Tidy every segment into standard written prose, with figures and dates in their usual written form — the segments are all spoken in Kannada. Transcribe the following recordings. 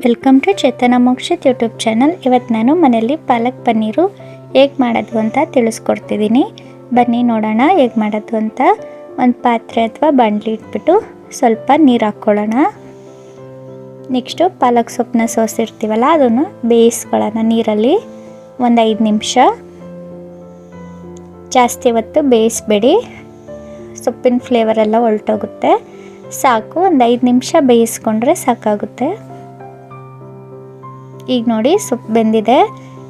Welcome to Chetana Mokshith YouTube channel. ಇವತ್ತು ನಾನು ಮನೆಯಲ್ಲಿ ಪಾಲಕ್ ಪನ್ನೀರು ಹೇಗೆ ಮಾಡೋದು ಅಂತ ತಿಳಿಸ್ಕೊಡ್ತಿದ್ದೀನಿ. ಬನ್ನಿ ನೋಡೋಣ ಹೇಗೆ ಮಾಡೋದು ಅಂತ. ಒಂದು ಪಾತ್ರೆ ಅಥವಾ ಬಾಣಲಿ ಇಟ್ಬಿಟ್ಟು ಸ್ವಲ್ಪ ನೀರು ಹಾಕ್ಕೊಳ್ಳೋಣ. ನೆಕ್ಸ್ಟು ಪಾಲಕ್ ಸೊಪ್ಪನ್ನ ಸೋಸಿರ್ತೀವಲ್ಲ ಅದನ್ನು ಬೇಯಿಸ್ಕೊಳ್ಳೋಣ ನೀರಲ್ಲಿ ಒಂದು 5 ನಿಮಿಷ. ಜಾಸ್ತಿ ಹೊತ್ತು ಬೇಯಿಸಬೇಡಿ, ಸೊಪ್ಪಿನ ಫ್ಲೇವರೆಲ್ಲ ಹೊರಟೋಗುತ್ತೆ. ಸಾಕು, ಒಂದು 5 ನಿಮಿಷ ಬೇಯಿಸ್ಕೊಂಡ್ರೆ ಸಾಕಾಗುತ್ತೆ. ಈಗ ನೋಡಿ ಸೊಪ್ಪು ಬೆಂದಿದೆ.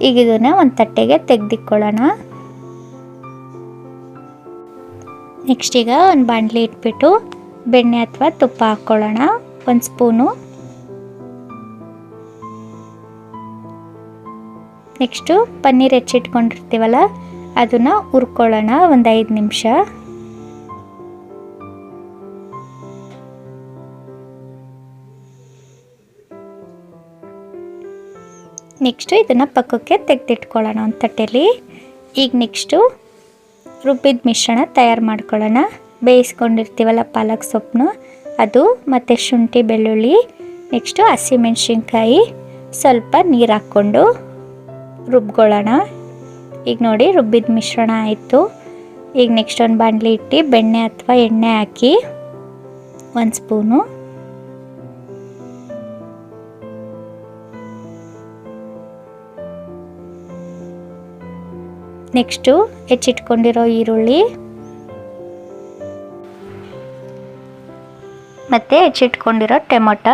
ಈಗ ಇದನ್ನ ಒಂದು ತಟ್ಟೆಗೆ ತೆಗೆದಿಕ್ಕೊಳ್ಳೋಣ. ನೆಕ್ಸ್ಟ್ ಈಗ ಒಂದು ಬಾಣಲಿ ಇಟ್ಬಿಟ್ಟು ಬೆಣ್ಣೆ ಅಥವಾ ತುಪ್ಪ ಹಾಕ್ಕೊಳ್ಳೋಣ, 1 ಸ್ಪೂನು. ನೆಕ್ಸ್ಟು ಪನ್ನೀರ್ ಹೆಚ್ಚಿಟ್ಕೊಂಡಿರ್ತೀವಲ್ಲ ಅದನ್ನು ಹುರ್ಕೊಳ್ಳೋಣ ಒಂದು 5 ನಿಮಿಷ. ನೆಕ್ಸ್ಟು ಇದನ್ನು ಪಕ್ಕಕ್ಕೆ ತೆಗೆದಿಟ್ಕೊಳ್ಳೋಣ ಒಂದು ತಟ್ಟೆಯಲ್ಲಿ. ಈಗ ನೆಕ್ಸ್ಟು ರುಬ್ಬಿದ ಮಿಶ್ರಣ ತಯಾರು ಮಾಡ್ಕೊಳ್ಳೋಣ. ಬೇಯಿಸ್ಕೊಂಡಿರ್ತೀವಲ್ಲ ಪಾಲಕ್ ಸೊಪ್ಪನ್ನು ಅದು, ಮತ್ತು ಶುಂಠಿ ಬೆಳ್ಳುಳ್ಳಿ, ನೆಕ್ಸ್ಟು ಹಸಿಮೆಣ್ಸಿನ್ಕಾಯಿ, ಸ್ವಲ್ಪ ನೀರು ಹಾಕ್ಕೊಂಡು ರುಬ್ಕೊಳ್ಳೋಣ. ಈಗ ನೋಡಿ ರುಬ್ಬಿದ ಮಿಶ್ರಣ ಆಯಿತು. ಈಗ ನೆಕ್ಸ್ಟ್ ಒಂದು ಬಾಣಲಿ ಇಟ್ಟು ಬೆಣ್ಣೆ ಅಥವಾ ಎಣ್ಣೆ ಹಾಕಿ 1 ಸ್ಪೂನು. ನೆಕ್ಸ್ಟು ಹೆಚ್ಚಿಟ್ಕೊಂಡಿರೋ ಈರುಳ್ಳಿ ಮತ್ತು ಹೆಚ್ಚಿಟ್ಕೊಂಡಿರೋ ಟೊಮೊಟೊ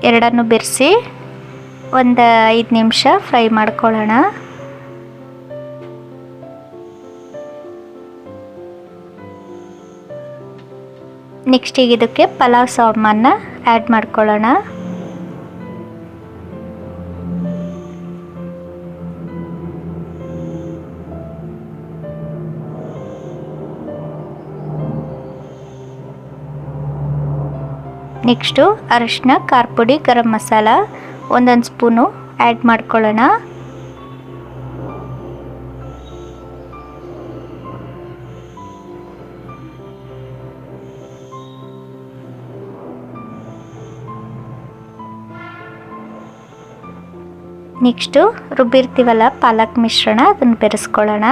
ಎರಡನ್ನು ಬೆರೆಸಿ ಒಂದು 5 ನಿಮಿಷ ಫ್ರೈ ಮಾಡ್ಕೊಳ್ಳೋಣ. ನೆಕ್ಸ್ಟ್ ಈಗ ಇದಕ್ಕೆ ಪಲಾವ್ ಸಾಮಾನ ಆ್ಯಡ್ ಮಾಡ್ಕೊಳ್ಳೋಣ. ನೆಕ್ಸ್ಟು ಅರಿಶಿನ, ಖಾರ ಪುಡಿ, ಗರಂ ಮಸಾಲ 1 ಸ್ಪೂನು ಆ್ಯಡ್ ಮಾಡ್ಕೊಳ್ಳೋಣ. ನೆಕ್ಸ್ಟು ರುಬ್ಬಿರ್ತೀವಲ್ಲ ಪಾಲಕ್ ಮಿಶ್ರಣ ಅದನ್ನು ಬೆರೆಸ್ಕೊಳ್ಳೋಣ.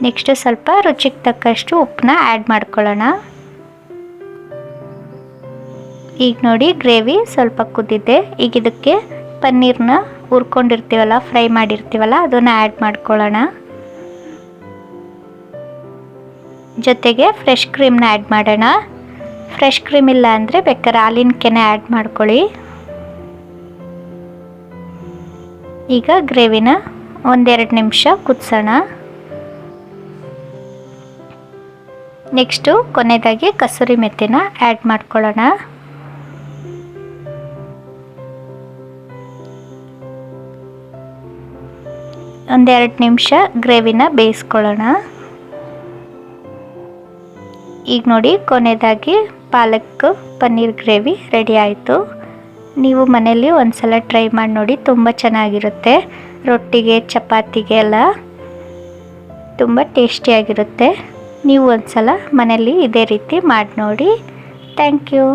ನೆಕ್ಸ್ಟ್ ಸ್ವಲ್ಪ ರುಚಿಗೆ ತಕ್ಕಷ್ಟು ಉಪ್ಪನ್ನ ಆ್ಯಡ್ ಮಾಡ್ಕೊಳ್ಳೋಣ. ಈಗ ನೋಡಿ ಗ್ರೇವಿ ಸ್ವಲ್ಪ ಕುದ್ದಿದೆ. ಈಗ ಇದಕ್ಕೆ ಪನ್ನೀರ್ನ ಹುರ್ಕೊಂಡಿರ್ತೀವಲ್ಲ, ಫ್ರೈ ಮಾಡಿರ್ತೀವಲ್ಲ ಅದನ್ನು ಆ್ಯಡ್ ಮಾಡ್ಕೊಳ್ಳೋಣ. ಜೊತೆಗೆ ಫ್ರೆಶ್ ಕ್ರೀಮ್ನ ಆ್ಯಡ್ ಮಾಡೋಣ. ಫ್ರೆಶ್ ಕ್ರೀಮ್ ಇಲ್ಲ ಅಂದರೆ ಬೇಕಾದ್ರೆ ಹಾಲಿನ ಕೆನೆ ಆ್ಯಡ್ ಮಾಡ್ಕೊಳ್ಳಿ. ಈಗ ಗ್ರೇವಿನ 1-2 ನಿಮಿಷ ಕುದಿಸೋಣ. ನೆಕ್ಸ್ಟು ಕೊನೆಯದಾಗಿ ಕಸೂರಿ ಮೆಥಿನ ಆ್ಯಡ್ ಮಾಡ್ಕೊಳ್ಳೋಣ. ಒಂದು 2 ನಿಮಿಷ ಗ್ರೇವಿನ ಬೇಯಿಸ್ಕೊಳ್ಳೋಣ. ಈಗ ನೋಡಿ ಕೊನೆಯದಾಗಿ ಪಾಲಕ್ ಪನ್ನೀರ್ ಗ್ರೇವಿ ರೆಡಿ ಆಯಿತು. ನೀವು ಮನೆಯಲ್ಲಿ ಒಂದ್ಸಲ ಟ್ರೈ ಮಾಡಿ ನೋಡಿ, ತುಂಬ ಚೆನ್ನಾಗಿರುತ್ತೆ. ರೊಟ್ಟಿಗೆ, ಚಪಾತಿಗೆ ಎಲ್ಲ ತುಂಬ ಟೇಸ್ಟಿಯಾಗಿರುತ್ತೆ. ನೀವು ಒಂದ್ಸಲ ಮನೆಯಲ್ಲಿ ಇದೇ ರೀತಿ ಮಾಡಿ ನೋಡಿ. Thank you.